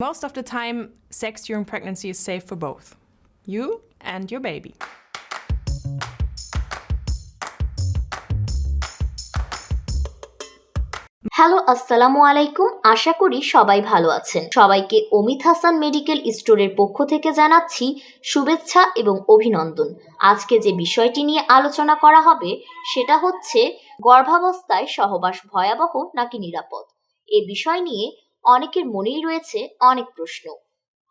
Most of the time, sex during pregnancy is safe for both you and your baby. Hello, আসসালামু আলাইকুম। আশা করি সবাই ভালো আছেন। সবাইকে অমিত হাসান মেডিকেল স্টোরের পক্ষ থেকে জানাচ্ছি শুভেচ্ছা এবং অভিনন্দন। আজকে যে বিষয়টি নিয়ে আলোচনা করা হবে সেটা হচ্ছে গর্ভাবস্থায় সহবাস ভয়াবহ নাকি নিরাপদ। এই বিষয় নিয়ে অনেকের মনেই রয়েছে অনেক প্রশ্ন।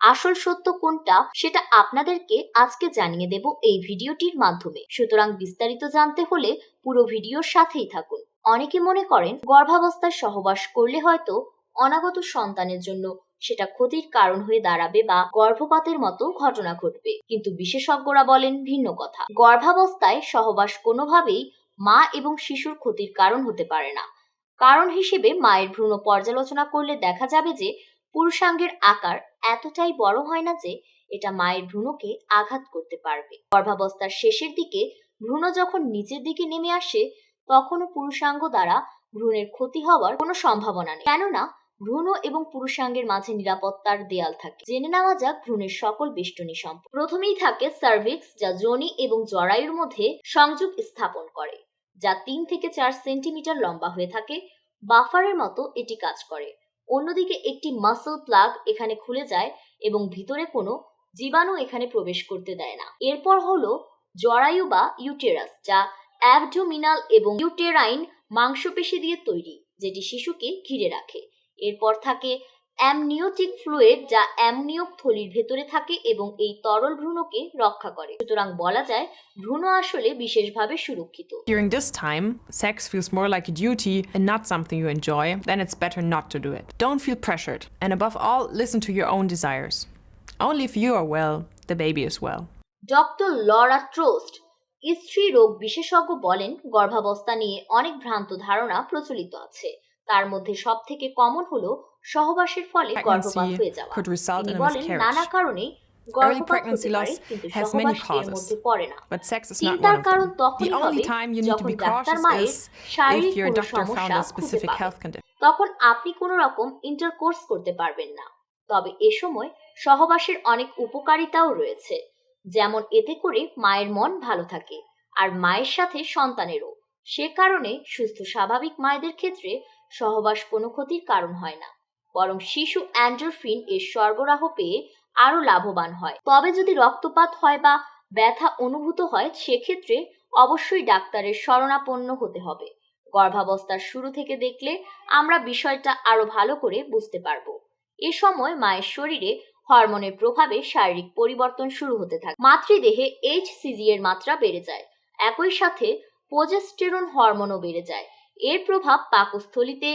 আসল সত্য কোনটা সেটা আপনাদেরকে আজকে জানিয়ে দেব এই ভিডিওটির মাধ্যমে। সুতরাং বিস্তারিত জানতে হলে পুরো ভিডিওর সাথেই থাকুন। অনেকে মনে করেন গর্ভাবস্থায় সহবাস করলে হয়তো অনাগত সন্তানের জন্য সেটা ক্ষতির কারণ হয়ে দাঁড়াবে বা গর্ভপাতের মতো ঘটনা ঘটবে, কিন্তু বিশেষজ্ঞরা বলেন ভিন্ন কথা। গর্ভাবস্থায় সহবাস কোনোভাবেই মা এবং শিশুর ক্ষতির কারণ হতে পারে না। কারণ হিসেবে মায়ের ভ্রূণ পর্যালোচনা করলে দেখা যাবে যে পুরুষাঙ্গের আকার এতটাই বড় হয় না যে এটা মায়ের ভ্রূণকে আঘাত করতে পারবে। গর্ভাবস্থার শেষের দিকে ভ্রূণ যখন নিচের দিকে নেমে আসে তখনও পুরুষাঙ্গ দ্বারা ভ্রূণের ক্ষতি হওয়ার কোনো সম্ভাবনা নেই, কেননা ভ্রূণ এবং পুরুষাঙ্গের মাঝে নিরাপত্তার দেয়াল থাকে। জেনে নেওয়া যাক ভ্রূণের সকল বেষ্টনী সম্পর্কে। প্রথমেই থাকে সার্ভিক্স, যা যোনি এবং জরায়ুর মধ্যে সংযোগ স্থাপন করে, যা 3 থেকে 4 সেন্টিমিটার লম্বা হয়ে থাকে। বাফারের মতো এটি কাজ করে। অন্যদিকে একটি মাসল প্লাগ এখানে খুলে যায় এবং ভিতরে কোনো জীবাণু এখানে প্রবেশ করতে দেয় না। এরপর হলো জরায়ু বা ইউটেরাস, যা অ্যাবডোমিনাল এবং ইউটেরাইন মাংসপেশি দিয়ে তৈরি, যেটি শিশুকে ঘিরে রাখে। এরপর থাকে অ্যামনিওটিক ফ্লুইড, যা অ্যামনিয়ক থলির ভেতরে থাকে এবং এই তরল ভ্রূণকে রক্ষা করে। সুতরাং বলা যায় ভ্রূণ আসলে বিশেষভাবে সুরক্ষিত। During this time, sex feels more like a duty and not something you enjoy, then it's better not to do it. Don't feel pressured, and above all, listen to your own desires. Only if you are well, the baby is well. Doctor Laura Trost, স্ত্রী রোগ বিশেষজ্ঞ, বলেন গর্ভাবস্থা নিয়ে অনেক ভ্রান্ত ধারণা প্রচলিত আছে। তার মধ্যে সব থেকে কমন হলো সহবাসের ফলে গর্ভপাত Pregnancy হয়ে যাওয়া। could result তিনি in a বলেন নানা miscarriage. কারণে Early গর্ভপাত pregnancy হতে পারে, loss কিন্তু has many সহবাস এর মধ্যে causes, পড়ে না। but sex is not one চিন্তার of কারণ them. The তখনই only হবে time you need to যখন be ডাক্তার cautious মায়ের is if শারীরিক your কোনো doctor found সমস্যা a খুঁজে specific পাবে। health condition. তখন আপনি কোনো রকম ইন্টারকোর্স করতে পারবেন না। তবে এ সময় সহবাসের অনেক উপকারিতাও রয়েছে, যেমন এতে করে মায়ের মন ভালো থাকে আর মায়ের সাথে সন্তানেরও। সে কারণে সুস্থ স্বাভাবিক মায়েদের ক্ষেত্রে সহবাস কোনো ক্ষতির কারণ হয় না, বরং শিশু অ্যান্ডোরফিন এর সরবরাহ পেয়ে আরো লাভবান হয়। তবে যদি রক্তপাত হয় বা ব্যথা অনুভূত হয়, সেক্ষেত্রে অবশ্যই ডাক্তারের শরণাপন্ন হতে হবে। গর্ভাবস্থার শুরু থেকে দেখলে আমরা বিষয়টা আরো ভালো করে বুঝতে পারবো। এ সময় মায়ের শরীরে হরমোনের প্রভাবে শারীরিক পরিবর্তন শুরু হতে থাকে। মাতৃদেহে HCG এর মাত্রা বেড়ে যায়, একই সাথে প্রোজেস্টেরন হরমোনও বেড়ে যায়। এর প্রভাব পাকস্থলীতে,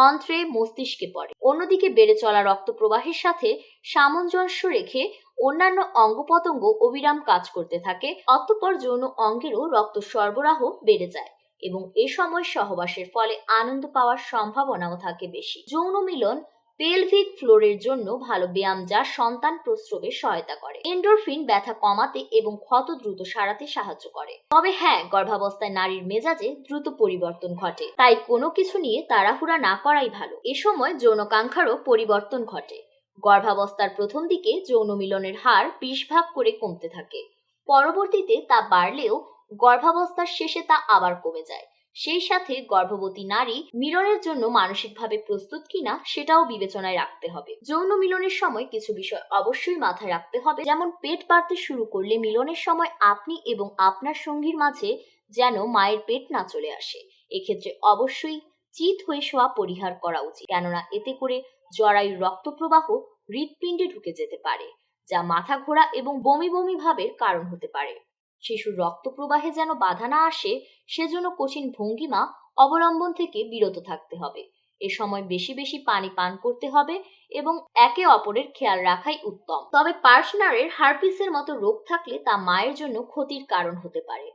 অন্ত্রে, মস্তিষ্কে পড়ে। অন্যদিকে বেড়ে চলা রক্ত প্রবাহের সাথে সামঞ্জস্য রেখে অন্যান্য অঙ্গ প্রত্যঙ্গ অবিরাম কাজ করতে থাকে। অতঃপর যৌন অঙ্গেরও রক্ত সরবরাহ বেড়ে যায় এবং এ সময় সহবাসের ফলে আনন্দ পাওয়ার সম্ভাবনাও থাকে বেশি। যৌন মিলন পেলভিক ফ্লোরের জন্য ভালো ব্যায়াম, যা সন্তান প্রসবে সহায়তা করে। এন্ডোরফিন ব্যথা কমাতে এবং ক্ষত দ্রুত সারাতে সাহায্য করে। তবে হ্যাঁ, গর্ভাবস্থায় নারীর মেজাজে দ্রুত পরিবর্তন ঘটে, তাই কোনো কিছু নিয়ে তাড়াহুড়া না করাই ভালো। এ সময় যৌনকাঙ্ক্ষারও পরিবর্তন ঘটে। গর্ভাবস্থার প্রথম দিকে যৌন মিলনের হার 20 ভাগ করে কমতে থাকে, পরবর্তীতে তা বাড়লেও গর্ভাবস্থার শেষে তা আবার কমে যায়। সেই সাথে গর্ভবতী নারী মিলনের জন্য মানসিকভাবে প্রস্তুত কিনা সেটাও বিবেচনায় রাখতে হবে। যৌন মিলনের সময় কিছু বিষয় অবশ্যই মাথায় রাখতে হবে, যেমন পেট বাড়তে শুরু করলে মিলনের সময় আপনি এবং আপনার সঙ্গীর মাঝে যেন মায়ের পেট না চলে আসে। এক্ষেত্রে অবশ্যই চিত হয়ে শোয়া পরিহার করা উচিত, কেননা এতে করে জরায়ুর রক্ত প্রবাহ হৃৎপিণ্ডে ঢুকে যেতে পারে, যা মাথা ঘোরা এবং বমি বমি ভাবের কারণ হতে পারে। শিশুর রক্ত প্রবাহে যেন বাধা না আসে সেজন্য কঠিন ভঙ্গিমা অবলম্বন থেকে বিরত থাকতে হবে। এ সময় বেশি বেশি পানি পান করতে হবে এবং একে অপরের খেয়াল রাখাই উত্তম। তবে পার্সনারের হার্পিসের মতো রোগ থাকলে তা মায়ের জন্য ক্ষতির কারণ হতে পারে।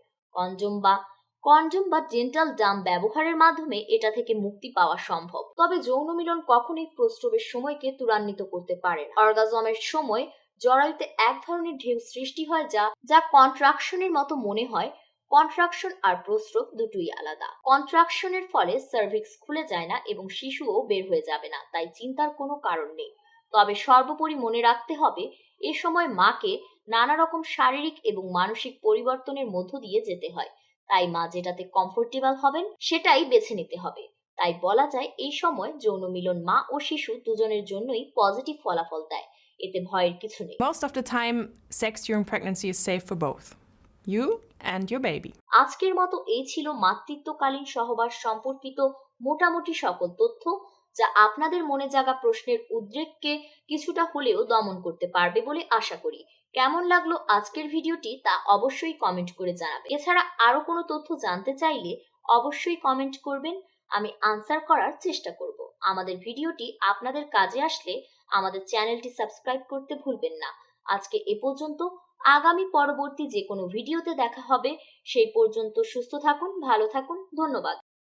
কনডম বা ডেন্টাল ডাম ব্যবহারের মাধ্যমে এটা থেকে মুক্তি পাওয়া সম্ভব। তবে যৌন মিলন কখনোই প্রস্রবের সময়কে ত্বরান্বিত করতে পারে না। অর্গাজমের সময় জরায়ুতে এক ধরনের ঢেউ সৃষ্টি হয় যা কন্ট্রাকশনের মতো মনে হয়। কন্ট্রাকশন আর প্রস্রব দুটোই আলাদা। কন্ট্রাকশনের ফলে সার্ভিক্স খুলে যায় না এবং শিশুও বের হয়ে যাবে না, তাই চিন্তার কোনো কারণ নেই। তবে সর্বোপরি মনে রাখতে হবে এ সময় মাকে নানা রকম শারীরিক এবং মানসিক পরিবর্তনের মধ্য দিয়ে যেতে হয়, তাই মা যেটাতে কমফোর্টেবল হবেন সেটাই বেছে নিতে হবে। তাই বলা যায় এই সময় যৌন মিলন মা ও শিশু দুজনের জন্যই পজিটিভ ফলাফল দেয়, এতে ভয়ের কিছু নেই। Most of the time, sex during pregnancy is safe for both you and your baby. আজকের মতো এই ছিল মাতৃত্বকালীন সহবাস সম্পর্কিত মোটামুটি সকল তথ্য, যা আপনাদের মনে জাগা প্রশ্নের উদ্রেককে কিছুটা হলেও দমন করতে পারবে বলে আশা করি। কেমন লাগলো আজকের ভিডিওটি তা অবশ্যই কমেন্ট করে জানাবেন। এছাড়া আরো কোনো তথ্য জানতে চাইলে অবশ্যই কমেন্ট করবেন, আমি আনসার করার চেষ্টা করব। আমাদের ভিডিওটি আপনাদের কাজে আসলে আমাদের চ্যানেলটি সাবস্ক্রাইব করতে ভুলবেন না। আজকে এ পর্যন্ত। আগামী পরবর্তী যে কোনো ভিডিওতে দেখা হবে। সেই পর্যন্ত সুস্থ থাকুন, ভালো থাকুন, ধন্যবাদ।